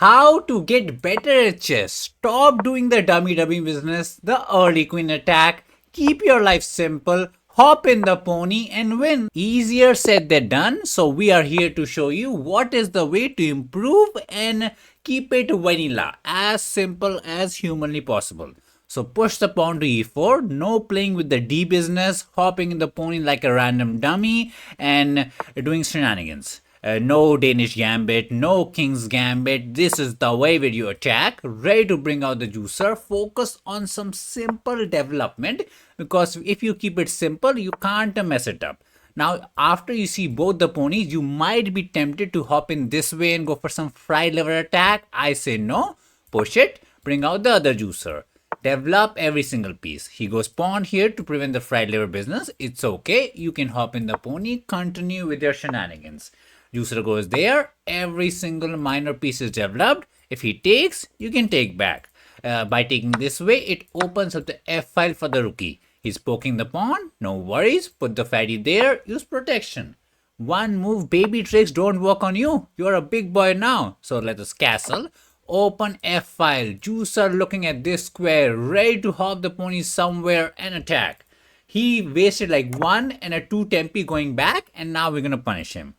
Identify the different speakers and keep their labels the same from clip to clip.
Speaker 1: How to get better at chess. Stop doing the dummy business, the early queen attack. Keep your life simple. Hop in the pony and win. Easier said than done. So we are here to show you what is the way to improve and keep it vanilla, as simple as humanly possible. So push the pawn to e4, no playing with the d business, hopping in the pony like a random dummy and doing shenanigans. No Danish gambit, no king's gambit. This is the way where you attack, ready to bring out the juicer. Focus on some simple development, because if you keep it simple, you can't mess it up. Now, after you see both the ponies, you might be tempted to hop in this way and go for some fried liver attack. I say no, push it, bring out the other juicer. Develop every single piece. He goes pawn here to prevent the fried liver business. It's okay. You can hop in the pony, continue with your shenanigans. Juicer goes there. Every single minor piece is developed. If he takes, you can take back. By taking this way, it opens up the F file for the rookie. He's poking the pawn. No worries. Put the fatty there. Use protection. One move baby tricks don't work on you. You're a big boy now. So let us castle. Open F file. Juicer looking at this square, ready to hop the pony somewhere and attack. He wasted like 1 and a 2 tempi going back, and now we're gonna punish him.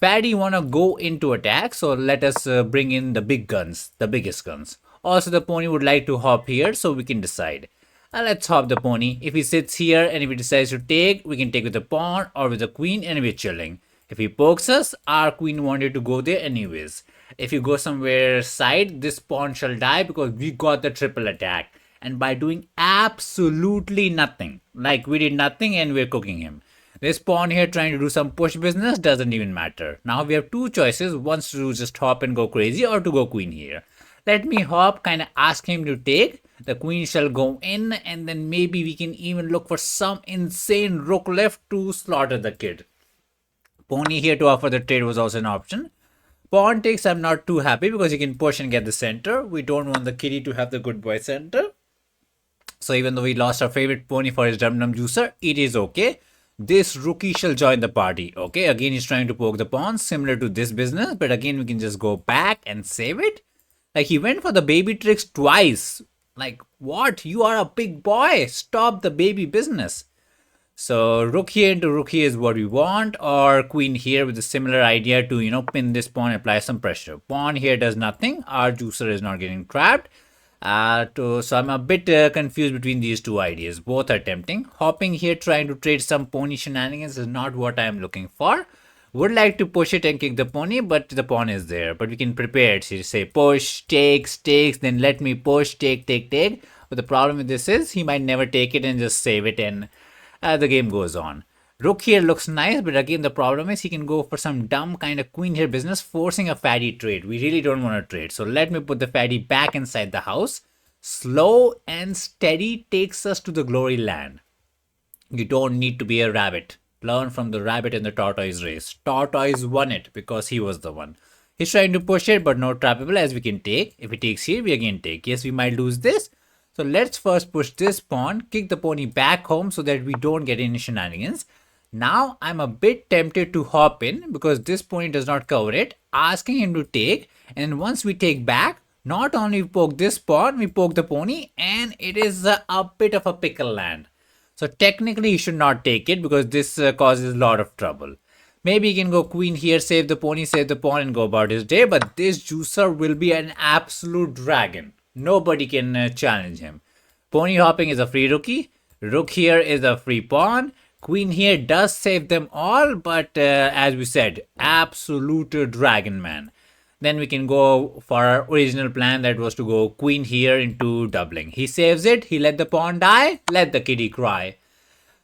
Speaker 1: Fatty wanna go into attack, so let us bring in the big guns, the biggest guns. Also, the pony would like to hop here, so we can decide. Let's hop the pony. If he sits here and if he decides to take, we can take with the pawn or with the queen and we're chilling. If he pokes us, our queen wanted to go there anyways. If you go somewhere side, this pawn shall die because we got the triple attack. And by doing absolutely nothing, like we did nothing and we're cooking him. This pawn here trying to do some push business doesn't even matter. Now we have two choices, once to just hop and go crazy or to go queen here. Let me hop, kind of ask him to take. The queen shall go in, and then maybe we can even look for some insane rook left to slaughter the kid. Pony here to offer the trade was also an option. Pawn takes, I'm not too happy because you can push and get the center. We don't want the kitty to have the good boy center. So even though we lost our favorite pony for his dum dum juicer, it is okay. This rookie shall join the party. Okay, again he's trying to poke the pawn, similar to this business, but again we can just go back and save it. Like he went for the baby tricks twice. Like what? You are a big boy. Stop the baby business. So rook here into rook here is what we want, or queen here with a similar idea to, pin this pawn and apply some pressure. Pawn here does nothing. Our juicer is not getting trapped. So I'm a bit confused between these two ideas. Both are tempting. Hopping here trying to trade some pony shenanigans is not what I'm looking for. Would like to push it and kick the pony, but the pawn is there. But we can prepare it. So you say push, takes, then let me push, take. But the problem with this is he might never take it and just save it, and the game goes on. Rook here looks nice, but again the problem is he can go for some dumb kind of queen here business, forcing a fatty trade. We really don't want to trade. So let me put the fatty back inside the house. Slow and steady takes us to the glory land. You don't need to be a rabbit. Learn from the rabbit in the tortoise race. Tortoise won it because he was the one. He's trying to push it, but not trappable as we can take. If he takes here, we again take. Yes, we might lose this. So let's first push this pawn, kick the pony back home so that we don't get any shenanigans. Now I'm a bit tempted to hop in because this pony does not cover it, asking him to take. And once we take back, not only poke this pawn, we poke the pony, and it is a bit of a pickle land. So technically he should not take it because this causes a lot of trouble. Maybe he can go queen here, save the pony, save the pawn and go about his day, but this juicer will be an absolute dragon. Nobody can challenge him. Pony hopping is a free rookie. Rook here is a free pawn. Queen here does save them all, but as we said, absolute dragon man. Then we can go for our original plan, that was to go queen here into doubling. He saves it, he let the pawn die, let the kitty cry.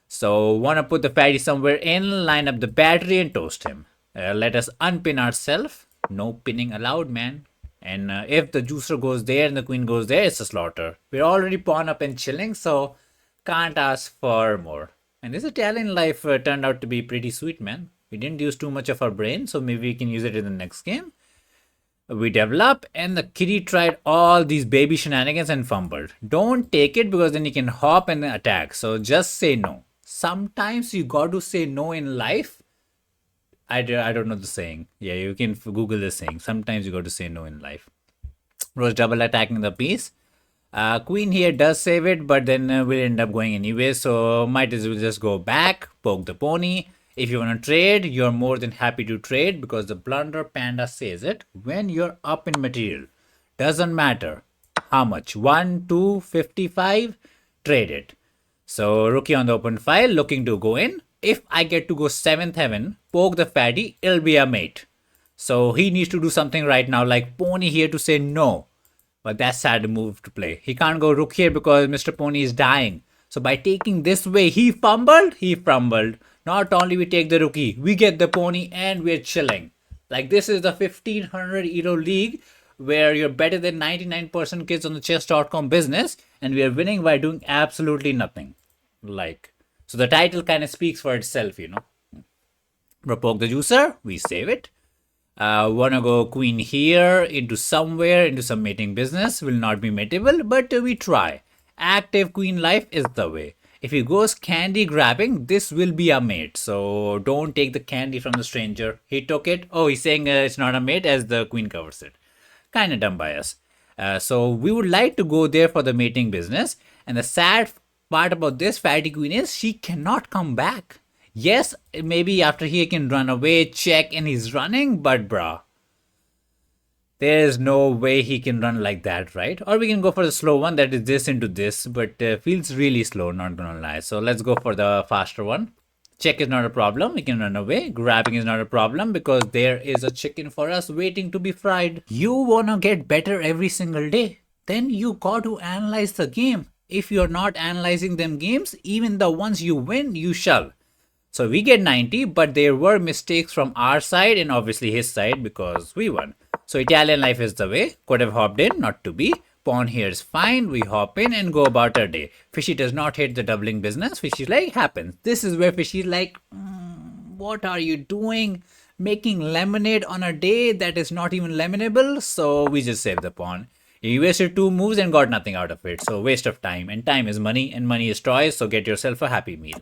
Speaker 1: So wanna put the fatty somewhere in, line up the battery and toast him. Let us unpin ourselves. No pinning allowed, man. And if the juicer goes there and the queen goes there, it's a slaughter. We're already pawn up and chilling, so can't ask for more. And this Italian life turned out to be pretty sweet, man. We didn't use too much of our brain, so maybe we can use it in the next game. We develop, and the kitty tried all these baby shenanigans and fumbled. Don't take it because then you can hop and attack. So just say no. Sometimes you got to say no in life. I don't know the saying. Yeah, you can Google the saying. Sometimes you got to say no in life. was double attacking the piece. Queen here does save it, but then we'll end up going anyway, so might as well just go back, poke the pony. If you want to trade, you're more than happy to trade because the blunder panda says it. When you're up in material, doesn't matter how much, 1, 2, 55, trade it. So rookie on the open file, looking to go in. If I get to go 7th heaven, poke the fatty, it'll be a mate. So he needs to do something right now, like pony here to say no. But that's sad move to play. He can't go rook here because Mr. Pony is dying. So by taking this way, he fumbled. Not only we take the rookie, we get the pony and we're chilling. Like this is the 1500 Euro League where you're better than 99% kids on the chess.com business and we are winning by doing absolutely nothing. Like, so the title kind of speaks for itself, you know. Poke the juicer, we save it. Wanna go queen here into somewhere, into some mating business. Will not be mateable, but we try. Active queen life is the way. If he goes candy grabbing, this will be a mate. So don't take the candy from the stranger. He took it. Oh, he's saying it's not a mate as the queen covers it. Kind of dumb by us. So we would like to go there for the mating business. And the sad part about this fatty queen is she cannot come back. Yes, maybe after he can run away, check, and he's running, but bruh, there's no way he can run like that, right? Or we can go for the slow one that is this into this, but feels really slow, not gonna lie. So let's go for the faster one. Check is not a problem, we can run away. Grabbing is not a problem because there is a chicken for us waiting to be fried. You wanna get better every single day, then you got to analyze the game. If you're not analyzing them games, even the ones you win, you shall. So we get 90, but there were mistakes from our side and obviously his side because we won. So Italian life is the way. Could have hopped in, not to be. Pawn here is fine. We hop in and go about our day. Fishy does not hate the doubling business. Fishy's like, happens. This is where Fishy's like, what are you doing? Making lemonade on a day that is not even lemonable. So we just save the pawn. You wasted 2 moves and got nothing out of it. So waste of time. And time is money and money is toys. So get yourself a happy meal.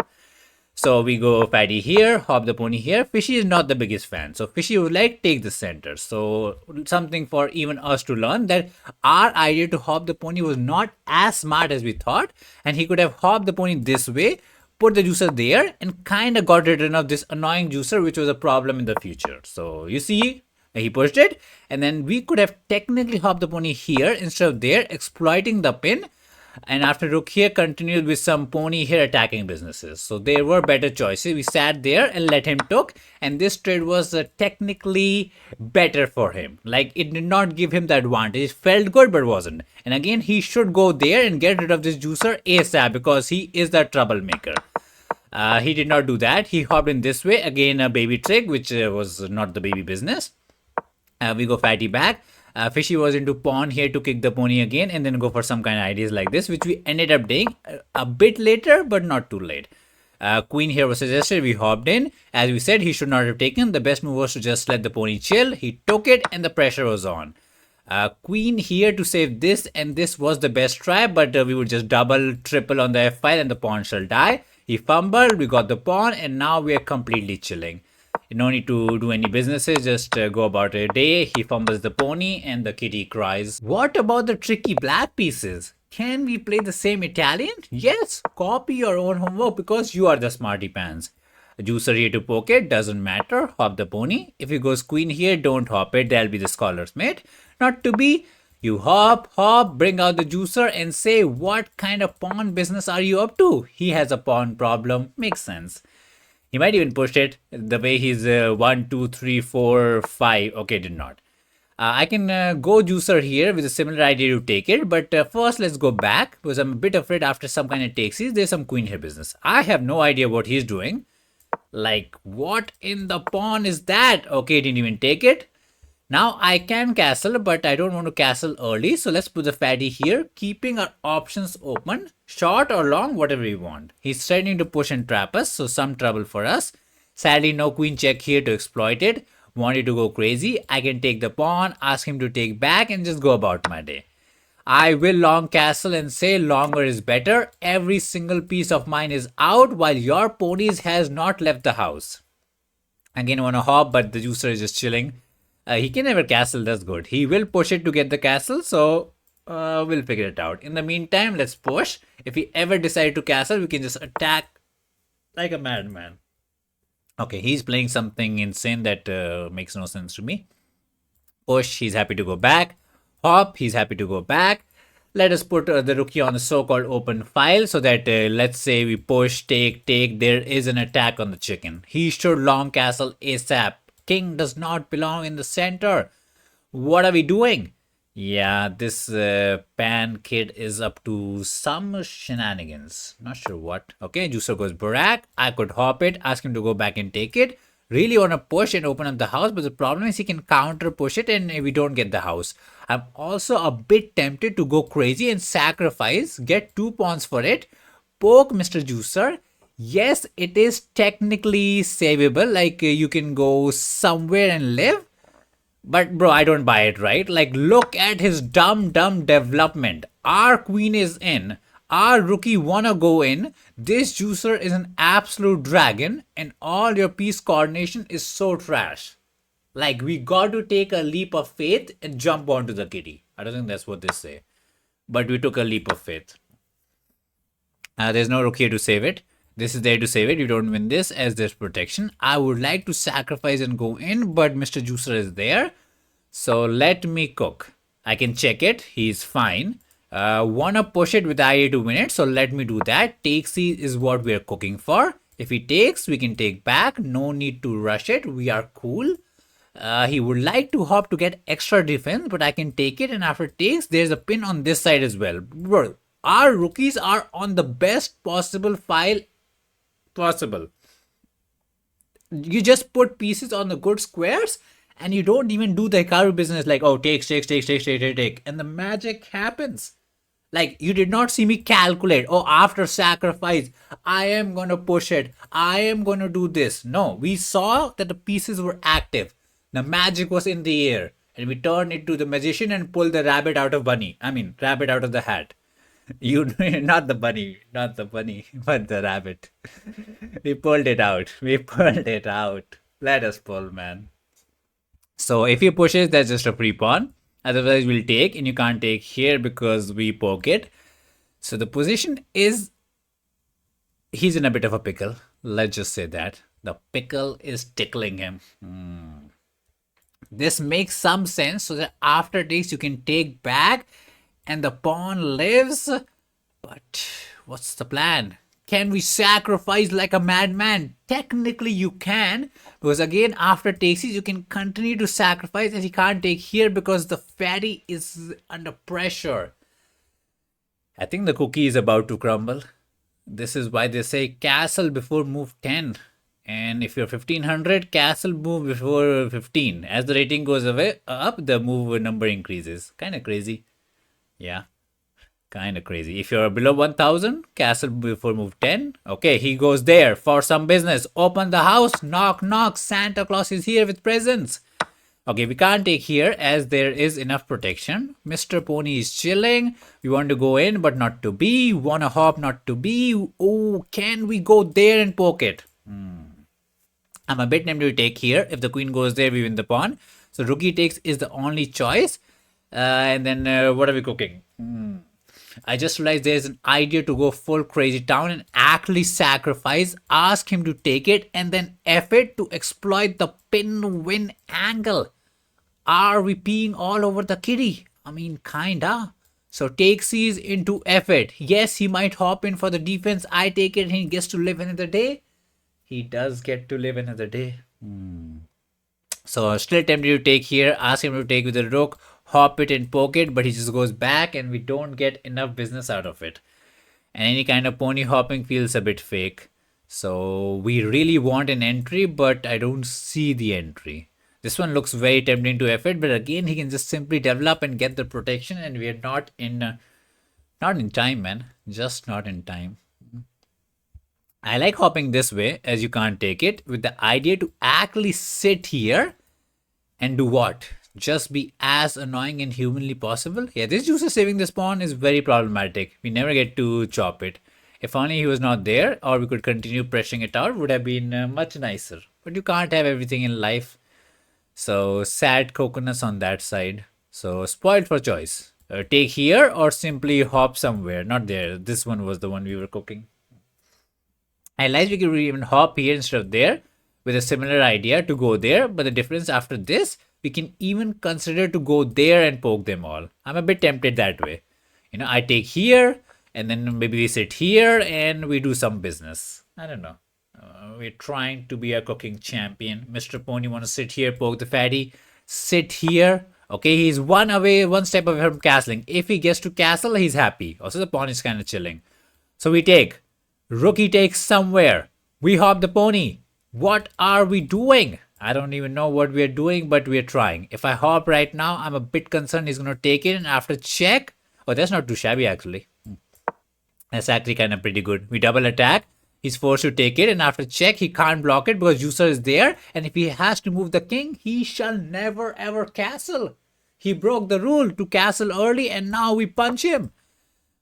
Speaker 1: So we go fatty here, hop the pony here. Fishy is not the biggest fan. So Fishy would like take the center. So something for even us to learn that our idea to hop the pony was not as smart as we thought. And he could have hopped the pony this way, put the juicer there and kind of got rid of this annoying juicer which was a problem in the future. So you see, he pushed it and then we could have technically hopped the pony here instead of there, exploiting the pin. And after rook here, continued with some pony here attacking businesses. So there were better choices. We sat there and let him took. And this trade was technically better for him. Like it did not give him the advantage. It felt good but wasn't. And again, he should go there and get rid of this juicer ASAP because he is the troublemaker. He did not do that. He hopped in this way. Again, a baby trick, which was not the baby business. We go fatty back. Fishy was into pawn here to kick the pony again and then go for some kind of ideas like this, which we ended up doing a bit later, but not too late. Queen here was suggested. We hopped in. As we said, he should not have taken. The best move was to just let the pony chill. He took it and the pressure was on. Queen here to save this, and this was the best try, but we would just double, triple on the f file and the pawn shall die. He fumbled, we got the pawn, and now we are completely chilling. No need to do any businesses, just go about a day. He fumbles the pony and the kitty cries. What about the tricky black pieces? Can we play the same Italian? Yes, copy your own homework because you are the smarty pants. A juicer here to poke it, doesn't matter, hop the pony. If he goes queen here, don't hop it, that'll be the scholar's mate. Not to be, you hop, bring out the juicer and say what kind of pawn business are you up to? He has a pawn problem, makes sense. He might even push it the way he's 1, 2, 3, 4, 5. Okay, did not. I can go juicer here with a similar idea to take it. But first, let's go back because I'm a bit afraid after some kind of takesies, there's some queen here business. I have no idea what he's doing. Like, what in the pawn is that? Okay, didn't even take it. Now I can castle, but I don't want to castle early. So let's put the fatty here, keeping our options open, short or long, whatever we want. He's threatening to push and trap us, so some trouble for us. Sadly, no queen check here to exploit it. Wanted to go crazy. I can take the pawn, ask him to take back and just go about my day. I will long castle and say longer is better. Every single piece of mine is out while your ponies has not left the house. Again, I want to hop, but the juicer is just chilling. He can never castle, that's good. He will push it to get the castle, so we'll figure it out. In the meantime, let's push. If he ever decide to castle, we can just attack like a madman. Okay, he's playing something insane that makes no sense to me. Push, he's happy to go back. Hop, he's happy to go back. Let us put the rookie on the so-called open file so that let's say we push, take, there is an attack on the chicken. He should long castle ASAP. King does not belong in the center. What are we doing? Yeah, this pan kid is up to some shenanigans. Not sure what. Okay, Juicer goes Barak. I could hop it, ask him to go back and take it. Really want to push and open up the house, but the problem is he can counter push it and we don't get the house. I'm also a bit tempted to go crazy and sacrifice, get 2 pawns for it, poke Mr. Juicer. Yes, it is technically savable, like you can go somewhere and live. But bro, I don't buy it, right? Like, look at his dumb development. Our queen is in. Our rookie wanna go in. This juicer is an absolute dragon, and all your piece coordination is so trash. Like, we got to take a leap of faith and jump onto the kitty. I don't think that's what they say. But we took a leap of faith. There's no rook here to save it. This is there to save it. You don't win this as there's protection. I would like to sacrifice and go in, but Mr. Juicer is there. So let me cook. I can check it. He's fine. Wanna push it with IA to win it. So let me do that. Take C is what we're cooking for. If he takes, we can take back. No need to rush it. We are cool. He would like to hop to get extra defense, but I can take it. And after it takes, there's a pin on this side as well. Bro, our rookies are on the best possible file possible. You just put pieces on the good squares and you don't even do the Hikaru business like, oh, take. And the magic happens. Like, you did not see me calculate, oh, after sacrifice, I am going to push it. I am going to do this. No, we saw that the pieces were active. The magic was in the air. And we turned into the magician and pulled the rabbit out of rabbit out of the hat. You not the bunny, but the rabbit. We pulled it out. Let us pull, man. So if he pushes, that's just a free pawn. Otherwise, we'll take, and you can't take here because we poke it. So the position is, he's in a bit of a pickle. Let's just say that. The pickle is tickling him. This makes some sense so that after this you can take back and the pawn lives. But what's the plan? Can we sacrifice like a madman? Technically you can, because again after takes you can continue to sacrifice, and he can't take here because the fatty is under pressure. I think the cookie is about to crumble. This is why they say castle before move 10. And if you're 1500, castle move before 15. As the rating goes away up, the move number increases. Kind of crazy. Yeah. Kind of crazy. If you're below 1000, castle before move 10. Okay, he goes there for some business. Open the house. Knock, knock. Santa Claus is here with presents. Okay, we can't take here as there is enough protection. Mr. Pony is chilling. We want to go in, but not to be. Wanna hop, not to be. Oh, can we go there and poke it? I'm a bit tempted to take here. If the queen goes there, we win the pawn. So rookie takes is the only choice. And then what are we cooking? I just realized there's an idea to go full crazy town and actually sacrifice, ask him to take it, and then F it to exploit the pin-win angle. Are we peeing all over the kitty? I mean, kinda. So take C's into F it. Yes, he might hop in for the defense. I take it and he gets to live another day. He does get to live another day. So still tempted to take here. Ask him to take with the rook. Hop it and poke it, but he just goes back and we don't get enough business out of it. And any kind of pony hopping feels a bit fake. So we really want an entry, but I don't see the entry. This one looks very tempting to F it, but again, he can just simply develop and get the protection, and we are not in time, man. Just not in time. I like hopping this way, as you can't take it, with the idea to actually sit here and do what? Just be as annoying and humanly possible. Yeah, this juicer saving this pawn is very problematic. We never get to chop it. If only he was not there, or we could continue pressing it out, would have been much nicer. But you can't have everything in life. So sad coconuts on that side. So spoiled for choice. Take here or simply hop somewhere. Not there. This one was the one we were cooking. I realized we could even hop here instead of there with a similar idea to go there. But the difference after this, we can even consider to go there and poke them all. I'm a bit tempted that way. I take here and then maybe we sit here and we do some business. I don't know. We're trying to be a cooking champion. Mr. Pony want to sit here, poke the fatty, sit here. Okay, he's one step away from castling. If he gets to castle, he's happy. Also, the pawn is kind of chilling. So we take. Rookie takes somewhere. We hop the pony. What are we doing? I don't even know what we're doing, but we're trying. If I hop right now, I'm a bit concerned he's going to take it. And after check, oh, that's not too shabby actually. That's actually kind of pretty good. We double attack. He's forced to take it, and after check, he can't block it because Juicer is there. And if he has to move the king, he shall never ever castle. He broke the rule to castle early, and now we punch him.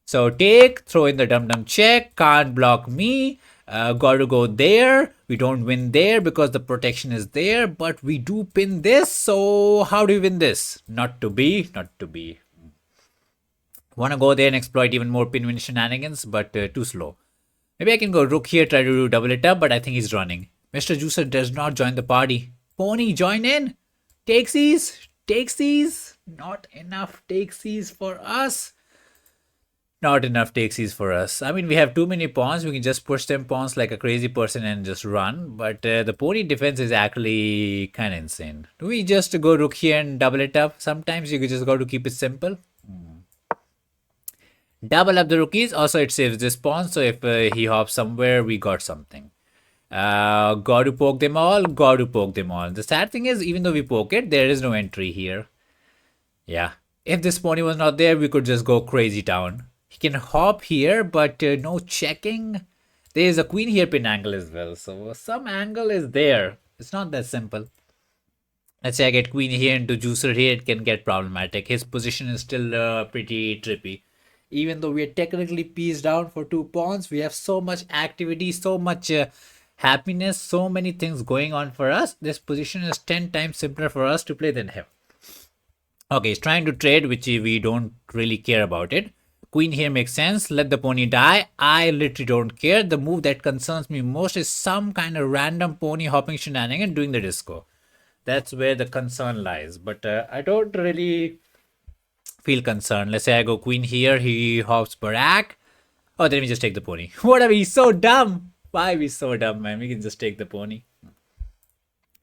Speaker 1: So take, throw in the dum dum check, can't block me. Got to go there. We don't win there because the protection is there, but we do pin this. So how do we win this? Not to be, not to be. Want to go there and exploit even more pin win shenanigans, but too slow. Maybe I can go rook here, try to double it up, but I think he's running. Mr. Juicer does not join the party. Pony, join in. Takesies, takesies. Not enough takesies for us. Not enough takesies for us. I mean, we have too many pawns. We can just push them pawns like a crazy person and just run. But the pony defense is actually kind of insane. Do we just go rook here and double it up? Sometimes you just got to keep it simple. Double up the rookies. Also, it saves this pawn. So if he hops somewhere, we got something. Got to poke them all. Got to poke them all. The sad thing is, even though we poke it, there is no entry here. Yeah. If this pony was not there, we could just go crazy town. He can hop here, but no checking. There is a queen here pin angle as well. So some angle is there. It's not that simple. Let's say I get queen here into juicer here. It can get problematic. His position is still pretty trippy. Even though we are technically pieced down for 2 pawns, we have so much activity, so much happiness, so many things going on for us. This position is 10 times simpler for us to play than him. Okay, he's trying to trade, which we don't really care about it. Queen here makes sense. Let the pony die. I literally don't care. The move that concerns me most is some kind of random pony hopping shenanigan doing the disco. That's where the concern lies. But I don't really feel concerned. Let's say I go queen here. He hops Barack. Oh, then we just take the pony. What are we so dumb? Why are we so dumb, man? We can just take the pony.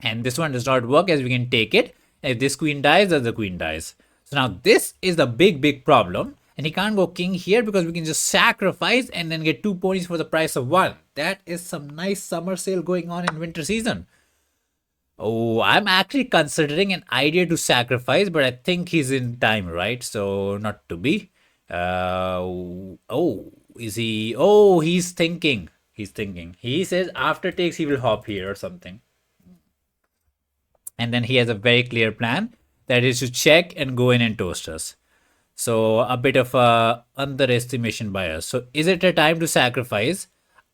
Speaker 1: And this one does not work as we can take it. If this queen dies, then the queen dies. So now this is the big problem. And he can't go king here because we can just sacrifice and then get 2 ponies for the price of 1. That is some nice summer sale going on in winter season. Oh, I'm actually considering an idea to sacrifice, but I think he's in time, right? So not to be. Oh, is he? Oh, he's thinking. He's thinking. He says after takes he will hop here or something. And then he has a very clear plan that is to check and go in and toast us. So a bit of a underestimation by us. So is it a time to sacrifice?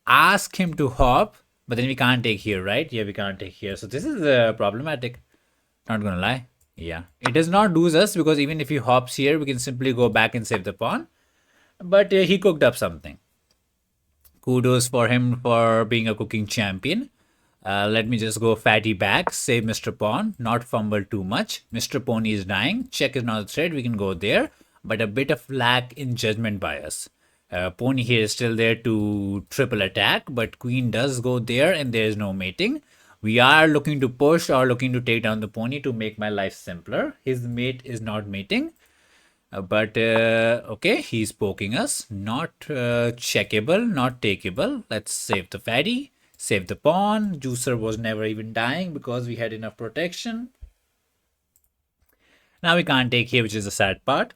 Speaker 1: Ask him to hop, but then we can't take here, right? Yeah, we can't take here. So this is problematic. Not gonna lie. Yeah, it does not lose us because even if he hops here, we can simply go back and save the pawn. But he cooked up something. Kudos for him for being a cooking champion. Let me just go fatty back, save Mr. Pawn, not fumble too much. Mr. Pony is dying. Check is not a threat. We can go there, but a bit of lack in judgment by us. Pony here is still there to triple attack, but queen does go there and there is no mating. We are looking to push or looking to take down the pony to make my life simpler. His mate is not mating. But okay, he's poking us. Not checkable, not takeable. Let's save the fatty. Save the pawn. Juicer was never even dying because we had enough protection. Now we can't take here, which is the sad part.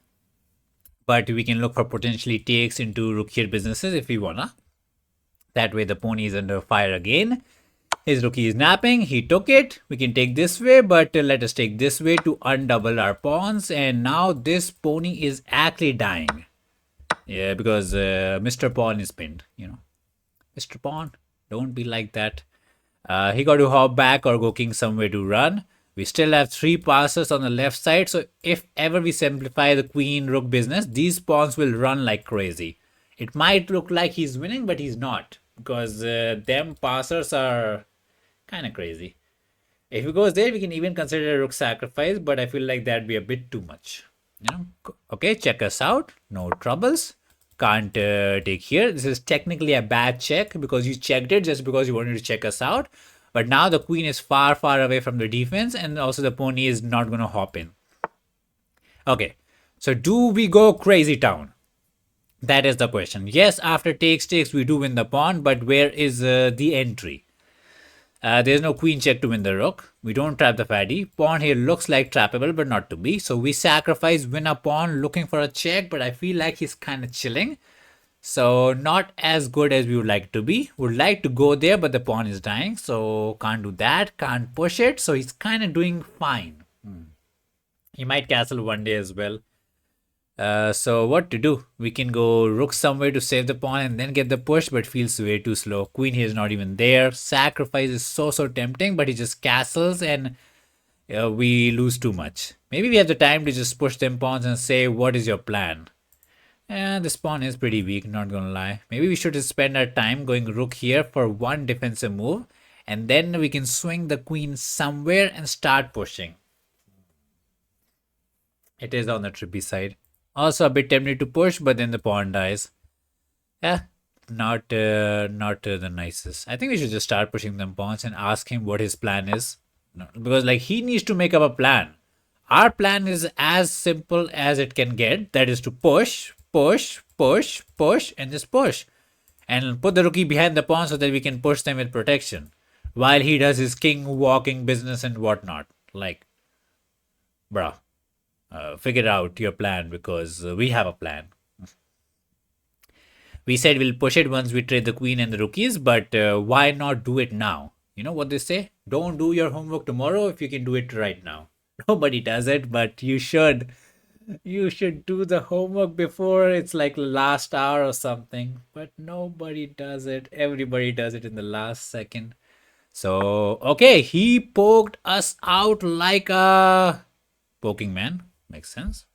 Speaker 1: But we can look for potentially takes into rook here businesses if we wanna. That way the pony is under fire again. His rookie is napping. He took it. We can take this way, but let us take this way to undouble our pawns. And now this pony is actually dying. Yeah, because Mr. Pawn is pinned, you know. Mr. Pawn, don't be like that. He got to hop back or go king somewhere to run. We still have three passes on the left side, so if ever we simplify the queen rook business, these pawns will run like crazy. It might look like he's winning, but he's not, because them passers are kind of crazy. If he goes there, we can even consider a rook sacrifice, but I feel like that'd be a bit too much. You know? Okay, check us out. No troubles. Can't take here. This is technically a bad check because you checked it just because you wanted to check us out. But now the queen is far, far away from the defense, and also the pony is not going to hop in. Okay, so do we go crazy town? That is the question. Yes, after takes, we do win the pawn, but where is the entry? There's no queen check to win the rook. We don't trap the fatty. Pawn here looks like trappable, but not to be. So we sacrifice, win a pawn, looking for a check, but I feel like he's kind of chilling. So not as good as we would like to be. Would like to go there, but the pawn is dying. So can't do that. Can't push it. So he's kind of doing fine. He might castle one day as well. So what to do? We can go rook somewhere to save the pawn and then get the push, but feels way too slow. Queen here is not even there. Sacrifice is so tempting, but he just castles and we lose too much. Maybe we have the time to just push them pawns and say, what is your plan? And this pawn is pretty weak, not gonna lie. Maybe we should just spend our time going rook here for one defensive move, and then we can swing the queen somewhere and start pushing. It is on the trippy side. Also a bit tempted to push, but then the pawn dies. Yeah, not the nicest. I think we should just start pushing them pawns and ask him what his plan is. No, because like he needs to make up a plan. Our plan is as simple as it can get. That is to push, push, push, push, and just push. And put the rookie behind the pawn so that we can push them with protection. While he does his king walking business and whatnot. Like, bruh. Figure out your plan because we have a plan. We said we'll push it once we trade the queen and the rookies, but why not do it now? You know what they say? Don't do your homework tomorrow if you can do it right now. Nobody does it, but you should. You should do the homework before it's like last hour or something. But nobody does it. Everybody does it in the last second. So, okay, he poked us out like a poking man. Makes sense.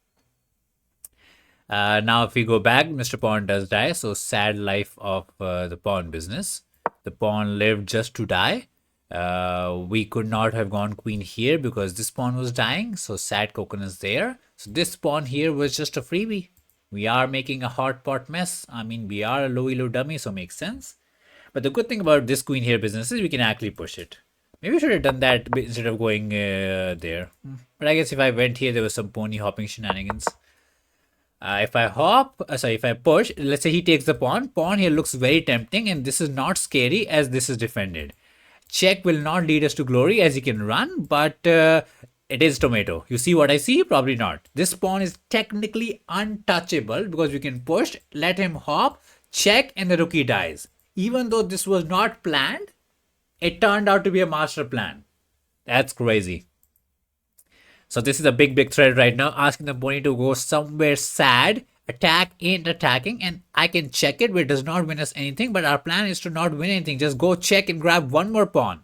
Speaker 1: Now, if we go back, Mr. Pawn does die. So, sad life of the pawn business. The pawn lived just to die. We could not have gone queen here because this pawn was dying. So, sad coconuts there. So, this pawn here was just a freebie. We are making a hot pot mess. I mean, we are a low elo dummy, so makes sense. But the good thing about this queen here business is we can actually push it. Maybe we should have done that instead of going there. But I guess if I went here, there was some pony hopping shenanigans. If I push, let's say he takes the pawn. Pawn here looks very tempting and this is not scary as this is defended. Check will not lead us to glory as he can run, but it is tomato. You see what I see? Probably not. This pawn is technically untouchable because we can push, let him hop, check, and the rookie dies. Even though this was not planned, it turned out to be a master plan. That's crazy. So this is a big threat right now. Asking the pony to go somewhere sad. Attack ain't attacking. And I can check it, but it does not win us anything. But our plan is to not win anything. Just go check and grab one more pawn.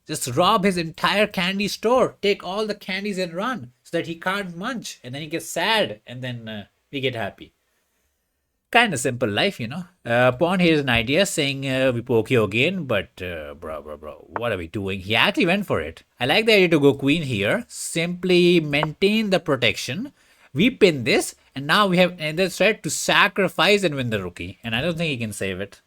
Speaker 1: Just rob his entire candy store. Take all the candies and run. So that he can't munch. And then he gets sad. And then we get happy. Kind of simple life, you know. Pawn here is an idea saying we poke you again, but bro, what are we doing? He actually went for it. I like the idea to go queen here. Simply maintain the protection. We pin this, and now we have another threat to sacrifice and win the rookie. And I don't think he can save it.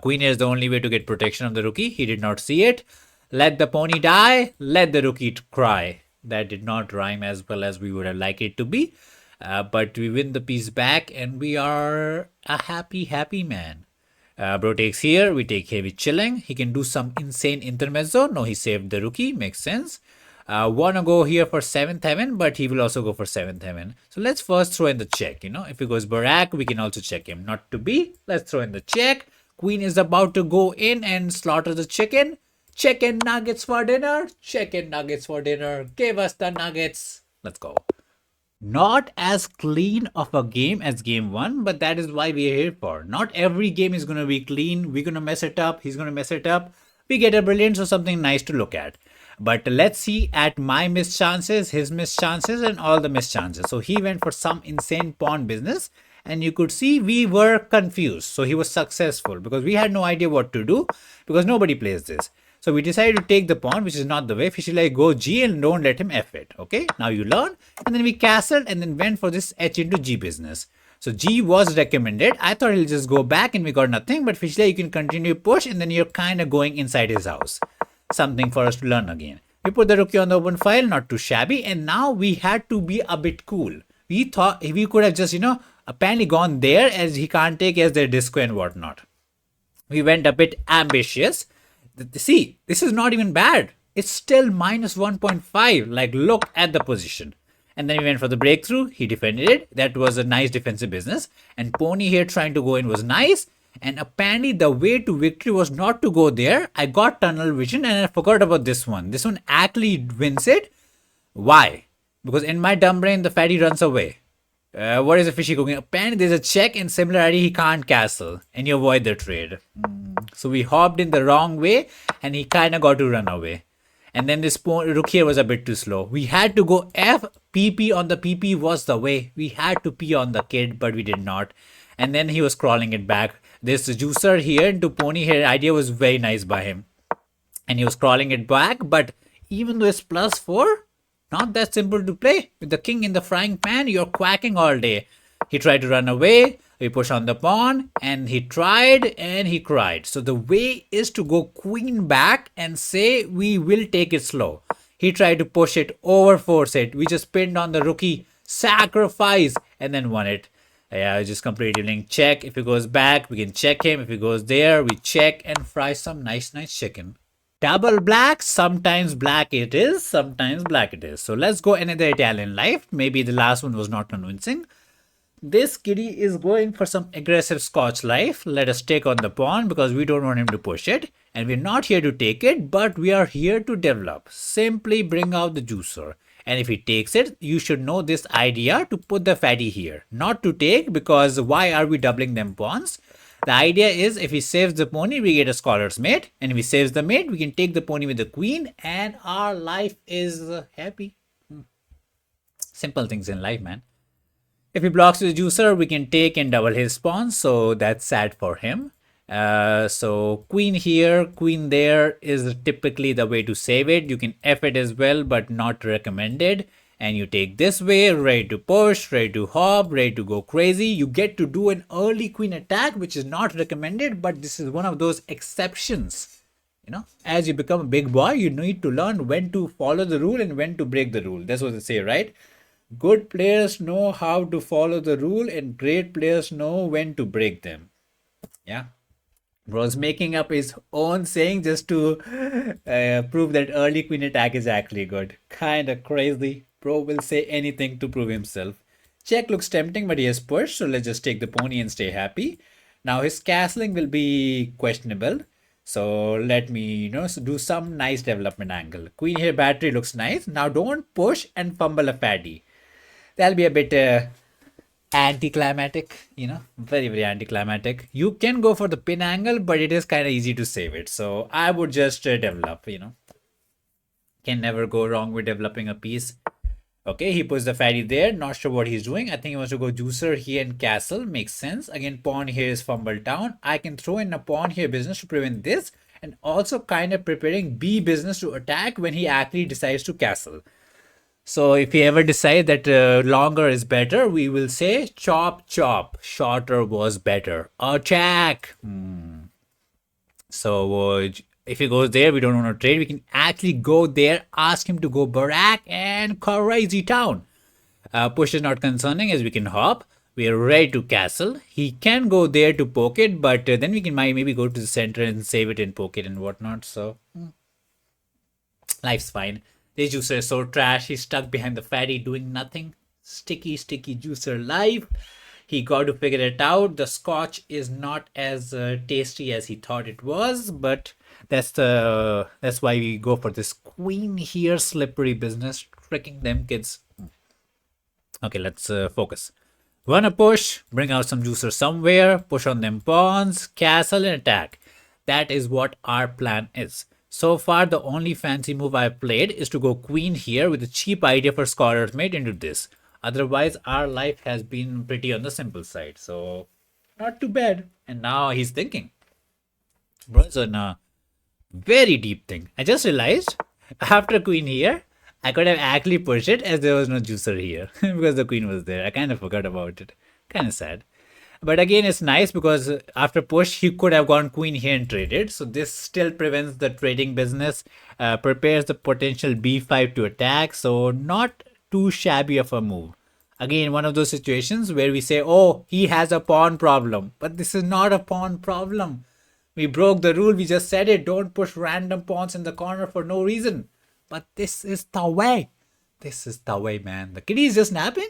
Speaker 1: Queen here is the only way to get protection of the rookie. He did not see it. Let the pony die. Let the rookie cry. That did not rhyme as well as we would have liked it to be. But we win the piece back and we are a happy man. Bro takes here, we take heavy chilling. He can do some insane intermezzo. No, he saved the rookie, makes sense. Wanna go here for 7th heaven, but he will also go for 7th heaven. So let's first throw in the check, you know. If he goes Barak, we can also check him. Not to be, let's throw in the check. Queen is about to go in and slaughter the chicken. Chicken nuggets for dinner. Chicken nuggets for dinner. Give us the nuggets. Let's go. Not as clean of a game as game one, but that is why we are here for. Not every game is going to be clean. We're going to mess it up. He's going to mess it up. We get a brilliance or something nice to look at. But let's see at my missed chances, his missed chances, and all the missed chances. So he went for some insane pawn business, and you could see we were confused. So he was successful because we had no idea what to do because nobody plays this. So we decided to take the pawn, which is not the way. Fishy like go G and don't let him F it. Okay, now you learn. And then we castled and then went for this H into G business. So G was recommended. I thought he'll just go back and we got nothing. But Fishy you can continue push and then you're kind of going inside his house. Something for us to learn again. We put the rookie on the open file, not too shabby. And now we had to be a bit cool. We thought we could have just, apparently gone there as he can't take as their disco and whatnot. We went a bit ambitious. See, this is not even bad. It's still minus 1.5. Like, look at the position. And then we went for the breakthrough. He defended it. That was a nice defensive business. And Pony here trying to go in was nice. And apparently the way to victory was not to go there. I got tunnel vision and I forgot about this one. This one actually wins it. Why? Because in my dumb brain, the fatty runs away. What is the fishy cooking? Apparently there's a check in similarity he can't castle. And you avoid the trade. So we hopped in the wrong way and he kind of got to run away. And then this rook here was a bit too slow. We had to go F. PP on the PP was the way. We had to P on the kid, but we did not. And then he was crawling it back. This juicer here into pony here idea was very nice by him. And he was crawling it back. But even though it's +4, not that simple to play. With the king in the frying pan, you're quacking all day. He tried to run away. We push on the pawn and he tried and he cried. So the way is to go queen back and say we will take it slow. He tried to push it, overforce it. We just pinned on the rookie, sacrifice, and then won it. Yeah, just completely link check. If he goes back, we can check him. If he goes there, we check and fry some nice chicken. Double black, sometimes black it is, sometimes black it is. So let's go another Italian life. Maybe the last one was not convincing. This kitty is going for some aggressive Scotch life. Let us take on the pawn because we don't want him to push it. And we're not here to take it, but we are here to develop. Simply bring out the juicer. And if he takes it, you should know this idea to put the fatty here. Not to take because why are we doubling them pawns? The idea is if he saves the pony, we get a scholar's mate. And if he saves the mate, we can take the pony with the queen. And our life is happy. Simple things in life, man. If he blocks with the juicer, we can take and double his pawn. So that's sad for him. So queen here, queen there is typically the way to save it. You can F it as well, but not recommended. And you take this way, ready to push, ready to hop, ready to go crazy. You get to do an early queen attack, which is not recommended, but this is one of those exceptions. As you become a big boy, you need to learn when to follow the rule and when to break the rule. That's what they say, right? Good players know how to follow the rule and great players know when to break them. Yeah. Bro's making up his own saying just to prove that early queen attack is actually good. Kinda crazy. Bro will say anything to prove himself. Check looks tempting, but he has pushed, so let's just take the pony and stay happy. Now his castling will be questionable. So let me, do some nice development angle. Queen here battery looks nice. Now don't push and fumble a fatty. That'll be a bit anticlimactic, very anticlimactic. You can go for the pin angle, but it is kind of easy to save it. So I would just develop, Can never go wrong with developing a piece. Okay, he puts the fatty there. Not sure what he's doing. I think he wants to go juicer here and castle. Makes sense. Again, pawn here is fumbled down. I can throw in a pawn here business to prevent this. And also kind of preparing B business to attack when he actually decides to castle. So if he ever decides that longer is better, we will say chop chop. Shorter was better. Attack. So if he goes there, we don't want to trade. We can actually go there, ask him to go Barak and Craaazy town. Push is not concerning as we can hop. We are ready to castle. He can go there to poke it, but then we can maybe go to the center and save it and poke it and whatnot. So life's fine. This juicer is so trash. He's stuck behind the fatty doing nothing. Sticky juicer life. He got to figure it out. The scotch is not as tasty as he thought it was, but that's why we go for this queen here slippery business, tricking them kids. Okay, let's focus. Wanna push, bring out some juicer somewhere, push on them pawns, castle and attack. That is what our plan is. So far, the only fancy move I've played is to go queen here with a cheap idea for scorer's mate into this. Otherwise, our life has been pretty on the simple side. So, not too bad. And now he's thinking. Bro, it's a very deep thing. I just realized after queen here, I could have actually pushed it as there was no juicer here because the queen was there. I kind of forgot about it. Kind of sad. But again, it's nice because after push, he could have gone queen here and traded. So this still prevents the trading business, prepares the potential b5 to attack. So not too shabby of a move. Again, one of those situations where we say, oh, he has a pawn problem. But this is not a pawn problem. We broke the rule. We just said it. Don't push random pawns in the corner for no reason. But this is the way. This is the way, man. The kitty is just napping.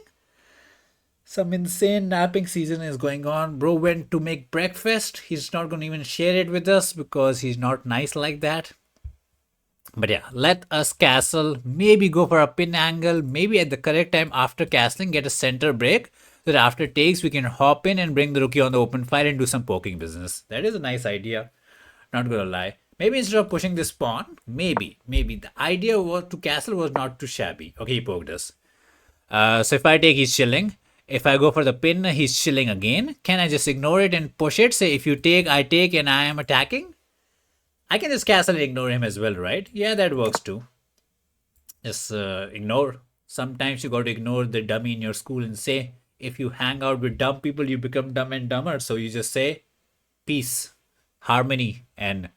Speaker 1: Some insane napping season is going on. Bro went to make breakfast. He's not going to even share it with us because he's not nice like that. But yeah, let us castle. Maybe go for a pin angle. Maybe at the correct time after castling, get a center break. So that after takes, we can hop in and bring the rookie on the open file and do some poking business. That is a nice idea. Not gonna lie. Maybe instead of pushing this pawn, maybe the idea was to castle was not too shabby. Okay, he poked us. So if I take, he's chilling. If I go for the pin, he's chilling again. Can I just ignore it and push it? Say if you take, I take, and I am attacking. I can just castle and ignore him as well, right? Yeah, that works too. Just ignore. Sometimes you got to ignore the dummy in your school and say, if you hang out with dumb people, you become dumb and dumber. So you just say, peace, harmony, and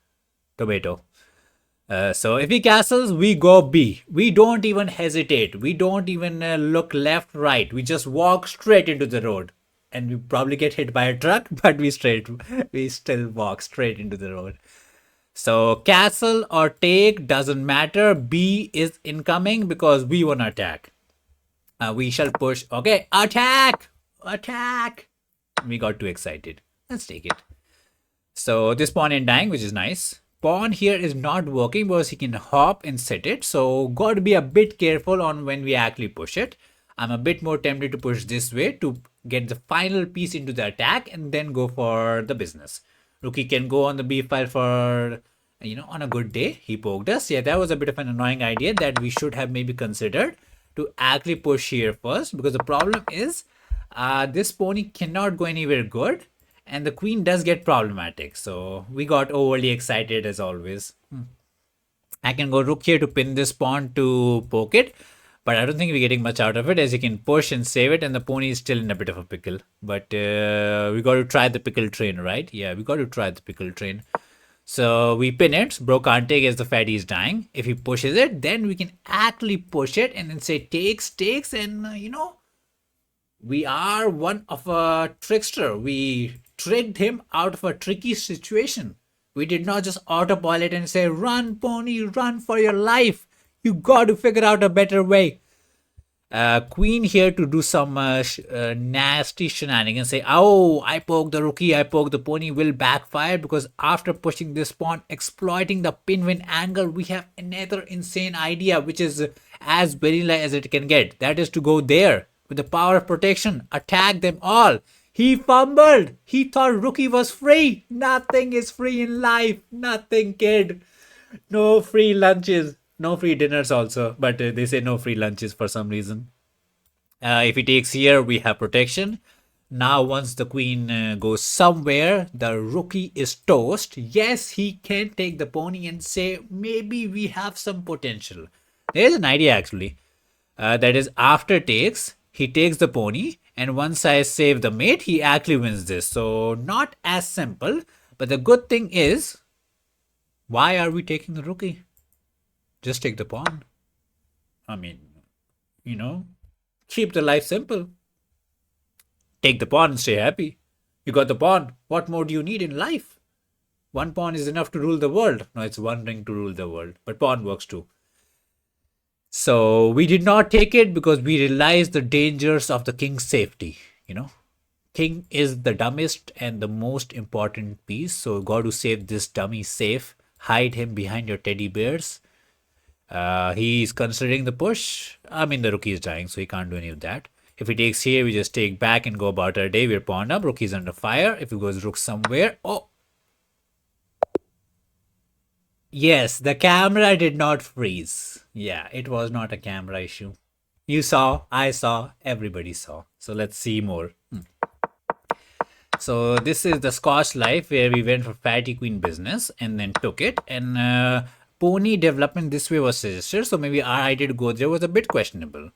Speaker 1: tomato. So if he castles, we go B. We don't even hesitate. We don't even look left, right. We just walk straight into the road. And we probably get hit by a truck, but we still walk straight into the road. So castle or take doesn't matter. B is incoming because we want to attack. We shall push. Okay, attack! Attack! We got too excited. Let's take it. So this pawn ain't dying, which is nice. Pawn here is not working because he can hop and set it. So got to be a bit careful on when we actually push it. I'm a bit more tempted to push this way to get the final piece into the attack and then go for the business. Rookie can go on the b file for, on a good day. He poked us. Yeah, that was a bit of an annoying idea that we should have maybe considered to actually push here first, because the problem is this pony cannot go anywhere good and the queen does get problematic. So we got overly excited as always. I can go rook here to pin this pawn to poke it, but I don't think we're getting much out of it as you can push and save it and the pony is still in a bit of a pickle. But we got to try the pickle train, right? Yeah, we got to try the pickle train. So we pin it. Bro can't take as the fatty is dying. If he pushes it, then we can actually push it and then say takes, and we are one of a trickster. We tricked him out of a tricky situation. We did not just autopilot and say, run, pony, run for your life. You got to figure out a better way. Queen here to do some nasty shenanigans. Say, oh, I poke the rookie, I poke the pony will backfire because after pushing this pawn, exploiting the pin win angle, we have another insane idea which is as vanilla as it can get. That is to go there with the power of protection, attack them all. He fumbled. He thought rookie was free. Nothing is free in life. Nothing, kid. No free lunches. No free dinners also, but they say no free lunches for some reason. If he takes here, we have protection. Now, once the queen goes somewhere, the rookie is toast. Yes, he can take the pony and say, maybe we have some potential. There's an idea actually. That is after takes, he takes the pony. And once I save the mate, he actually wins this. So, not as simple. But the good thing is, why are we taking the rookie? Just take the pawn. I mean, keep the life simple. Take the pawn and stay happy. You got the pawn. What more do you need in life? One pawn is enough to rule the world. No, it's one ring to rule the world. But pawn works too. So we did not take it because we realized the dangers of the king's safety. King is the dumbest and the most important piece. So got to save this dummy safe. Hide him behind your teddy bears. He's considering the push. I mean, the rookie is dying, so he can't do any of that. If he takes here, we just take back and go about our day. We're pawned up. Rookie's under fire. If he goes rook somewhere, oh. Yes, the camera did not freeze. Yeah, it was not a camera issue. You saw, I saw, everybody saw. So let's see more. So this is the Scotch Life where we went for Fatty Queen business and then took it. And Pony development this way was suggested. So maybe our idea to go there was a bit questionable.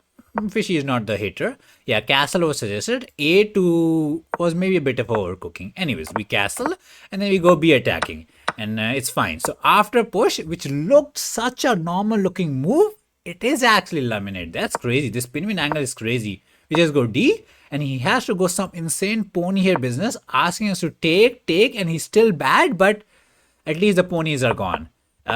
Speaker 1: Fishy is not the hitter. Yeah, Castle was suggested. A2 was maybe a bit of overcooking. Anyways, we Castle and then we go B attacking. And it's fine. So after push, which looked such a normal looking move, it is actually laminate. That's crazy. This pin angle is crazy. We just go D, and he has to go some insane pony here business, asking us to take, and he's still bad, but at least the ponies are gone.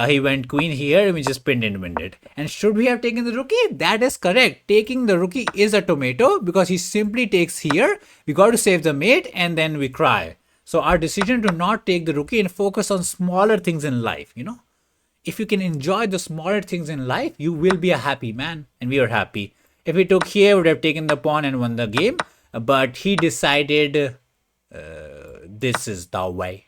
Speaker 1: He went queen here, and we just pinned and winned it. And should we have taken the rookie? That is correct. Taking the rookie is a tomato because he simply takes here. We got to save the mate, and then we cry. So our decision to not take the rookie and focus on smaller things in life, if you can enjoy the smaller things in life, you will be a happy man. And we are happy. If we took here, would have taken the pawn and won the game. But he decided this is the way.